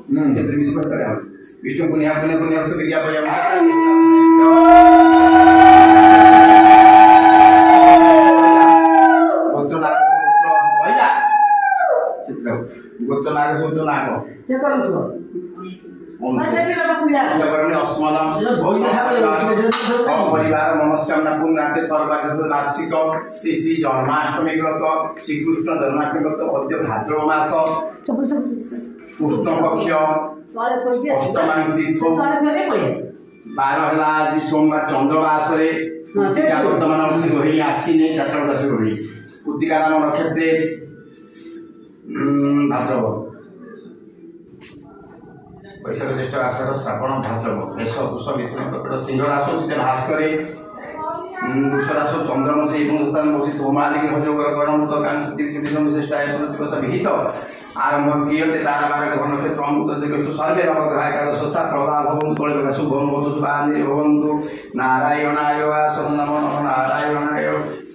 विष्णु पुण्य पुण्य पुण्य विद्या गोत्र नाग सूत्र नाग परिवार मनस्कामना पूर्णार्थे सर्वाधिक वार्षिक श्री श्री जन्माष्टमी व्रत श्रीकृष्ण जन्माष्टमी व्रत मध्य भाद्रव मास कृष्ण पक्ष अष्टमी तीर्थ 12 है आज सोमवार चंद्रवास वर्तमान अच्छी रोहिणी आसीने 4 रोहिणी कृतिका नाम नक्षत्रे भाद्रव वैशाख ज्येष्ठ आषाढ़ श्रावण भाद्रव मेष पुष मिथुन कर्कट सिंह राशि भास्कर वृष राशि चंद्रमसी होमादि भोजगणमृत कांशेष विहित आरंभ क्रियते ताराबारक घनक्षेत्र अमृत सर्वे नवग्रह एकादशता प्रदा भवन्तु कलियुग शुभम भवतु शुभानि भवन्तु नारायणाय वासं नमो नमः नारायणाय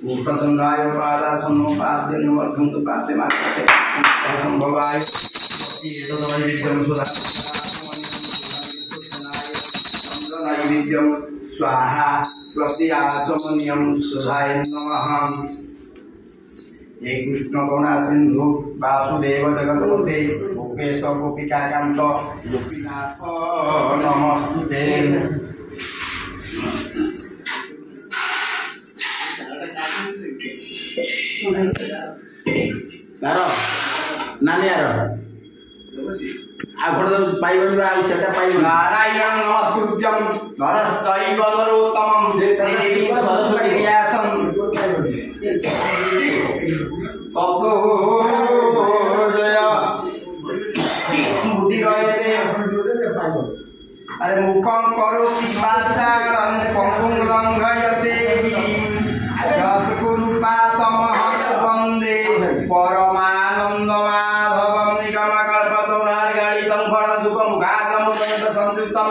भूतचन्द्राय पादासनो पाद्य नमर्घन्तु पाद्य मार्गते संभवाय विद्यं सुधा चंद्रनैवेद्यं स्वाहा प्रत्याचमनीयं सुधाय नमः। हे कृष्ण करुणा सिंधु वासुदेव जगतपते गोपेश गोपिकाकांत गोपीनाथ नमस्ते। नानी नारायण नमस्कृत्यं नरश्चैव नरोत्तमं देवीं सरस्वती व्यासं ततो जय बुद्धि रहते अरे मुखं करोति वाचालं पंगुं लंघयते गिरिं यत्कृपातमहं वन्दे परमानन्दमाधवं निगमकल्पतरुणार्गलितं फलसुखमुखादमुदयन्तु संयुक्तं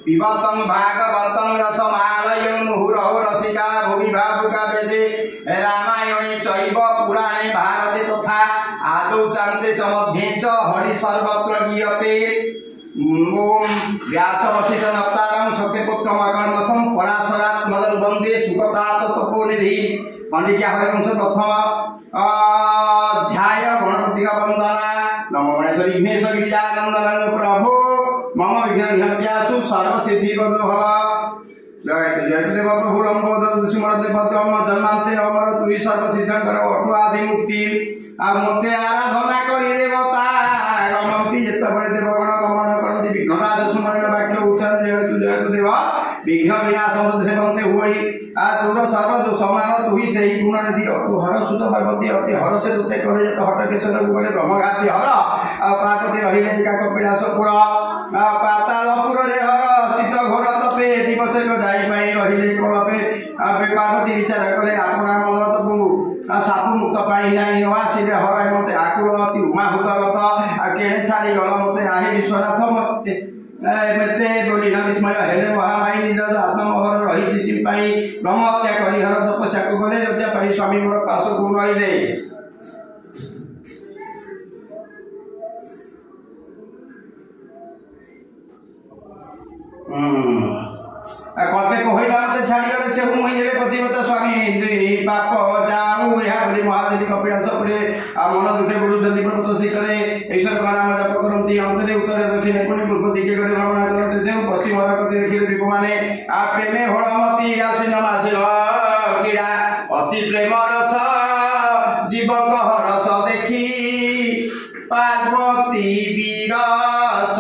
पिबतं भागवतं रसमालयं मुहुरहो रसिका भूमि भावुका वेदे रामायणे चैव पुराणे भारते तथा आदौ चान्ते च मध्ये च हरि सर्वत्र गीयते। ओम व्यासवसिष्ठ नप्तारं सत्यपुत्रं अगर्मसं पराशरात् मदन वन्दे सुखदात तपोनिधि। पंडित हरिवंश प्रथम अध्याय गणपति का वंदना। नमो गणेश विघ्नेश गिरिजानंदन प्रभु मम विघ्नहत्यासु सर्वसिद्धि प्रदो भव। जय जय देव प्रभु लंबोदर सिमर देव तम जन्मांते अमर तुई सर्वसिद्धंकर अटु आदि मुक्ति आ मुक्ति आराधना करि देवता गमति जेतबळे देवगण गमन करति विघ्नराज सुमरण वाक्य उच्चारण देव देव विघ्न विनाश सेवन्ते हुई आ दूर सर्व जो समान तुही सही गुण निधि अटु हर सुत पार्वती अति हर से दुते करे जत हटकेश्वर गुगले ब्रह्मघाती हर आ पार्वती रहिले का कपिलासपुर आ पातालपुर रे हर स्थित घोर तपे दिवसे को जाई पाई रहिले कोलपे आ पार्वती विचार कले आपना मन तपु आ सापु मुक्त पाई नाही निवासी रे हर मते आकुल अति उमा हुतगत आ केहे छाडी गल मते आही विश्वनाथ मते एमते बोली ना विस्मय हेले महामाई निज आत्ममोहर रही जिति पाई ब्रह्म हत्या करी हर तपस्या को गले हत्या पाई स्वामी मोर पास को रहिले। कल्पे कहला मते छाड़ी गले से मुई जेबे प्रतिव्रता स्वामी पाप जाऊ या बोली महादेवी कपिलासपुरे आ मन दुखे बुडुचंदी प्रभु से करे ईश्वर का नाम जप करंती अंतरे उत्तरे दक्षिणे कोणी पूर्व दिखे करे भ्रमण करते से पश्चिम हरकते देखिले दीप माने आ प्रेमे होळमती आसिन मासिल कीड़ा अति प्रेम रस जीवक हरस देखी पार्वती विरस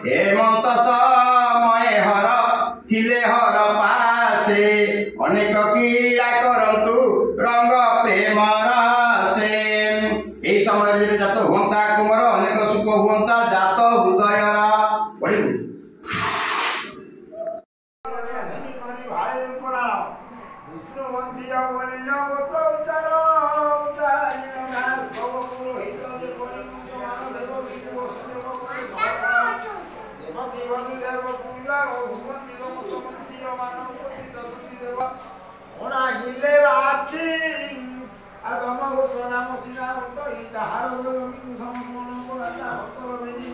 हेमंत समय हर थिले हर पासे अनेक कीड़ा करंतु रंग प्रेम रसे। ए समय रे जात हुंता कुमार अनेक सुख हुंता जात हृदय पड़ी विष्णु वंशीय वल्लभ गोत्र उच्चारण नाम पुरोहित मान देव विष्णु वसुदेव देवकी वसुदेव पूजा भगवती वंशीय मानव देव ओना हिले आछि आगम घोषणा मसिना कहि ताहार समर्पण कोना हतर बेदी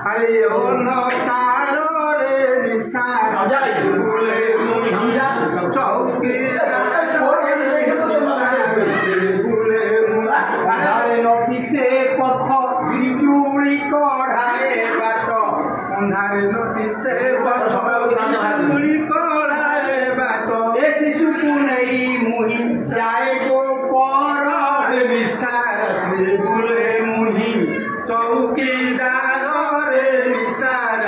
अरे ओ नकारो रे निशान बुले मुई हमजा चौकी बुले अरे नदी से पथ बिजुली कढ़ाए बाट अंधारे नदी से पथ बिजुली कढ़ाए बाट ए शिशु को नहीं मुही जाए गो पर निशान बुले मुही चौकीदार रे निशान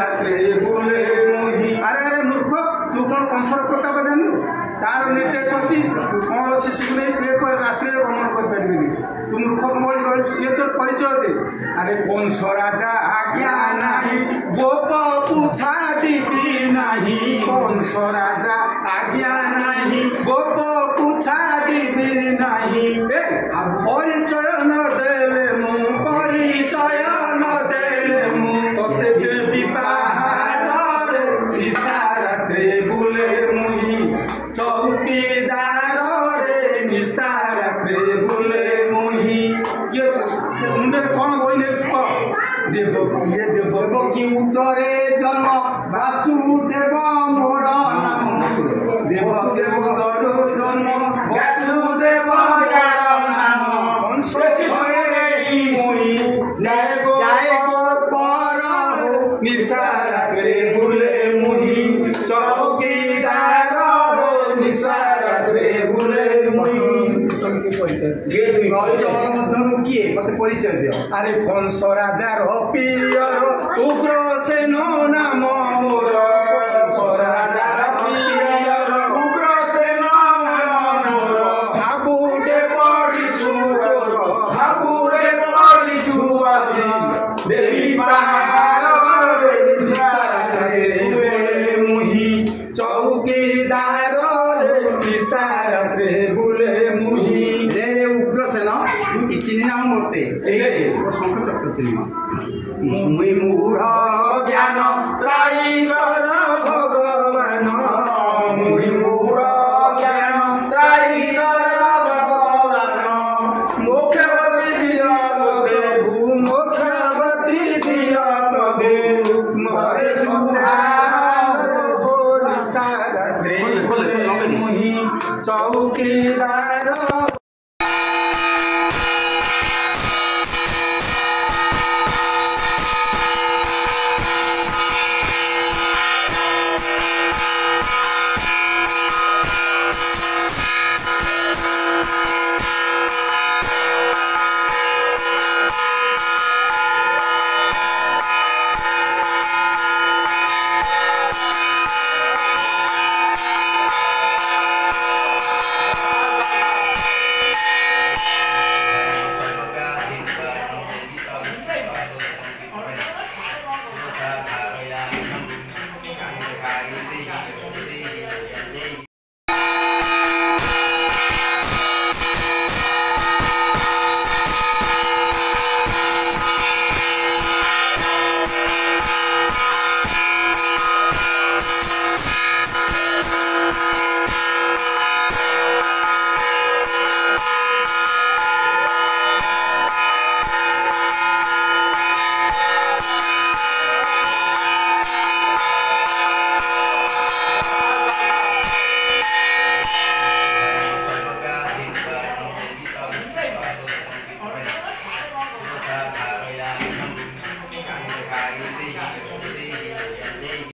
बुले मुही अरे अरे मूर्ख तू कौन कंसर प्रताप जानू तार निर्देश अच्छी कौन शिशु नहीं रात्रि भ्रमण कर तू मूर्ख कमल किए तोर परिचय दे अरे कंस राजा आज्ञा नहीं गोप पूछा दीदी नहीं कंस राजा आज्ञा नहीं गोप पूछा दीदी नहीं परिचय न देले मु परिचय न देले मु तोते देवी पहाड़ निशारात्रे बुले मुही चौकीदार रे निशारात्रे बुले मुही ये से मुंडे कौन बोले चुप देव ये देव की उतरे जन्म वासुदेव मोर नाम देव देव दरु जन्म वासुदेव यार नाम कंस होए मुही जाए गो पर निशारात्रे बुले मुही चौकीदार हो निशारात्रे बुले मुही किए मत परिचय दियो अरे कंस राजार पियर उग्र सेन नाम मोर कंस राजार पियर उग्र सेन नाम मोर हाबुडे पड़िछु चोर हाबुडे पड़िछु आदि देवी पहाड़ मुही चौकीदार रे निशारात्रे बुले मुही रे उग्र सेन चिन्ह मते शंख चक्र चिन्ह मुई मूढ़ ज्ञान त्राईकर भगवान मुई मूढ़ ज्ञान त्राईकर भगवान मोक्षवती दिया प्रभु मोक्षवती दिया प्रभु मरे सुधार निशारात्रे मुही चौकीदार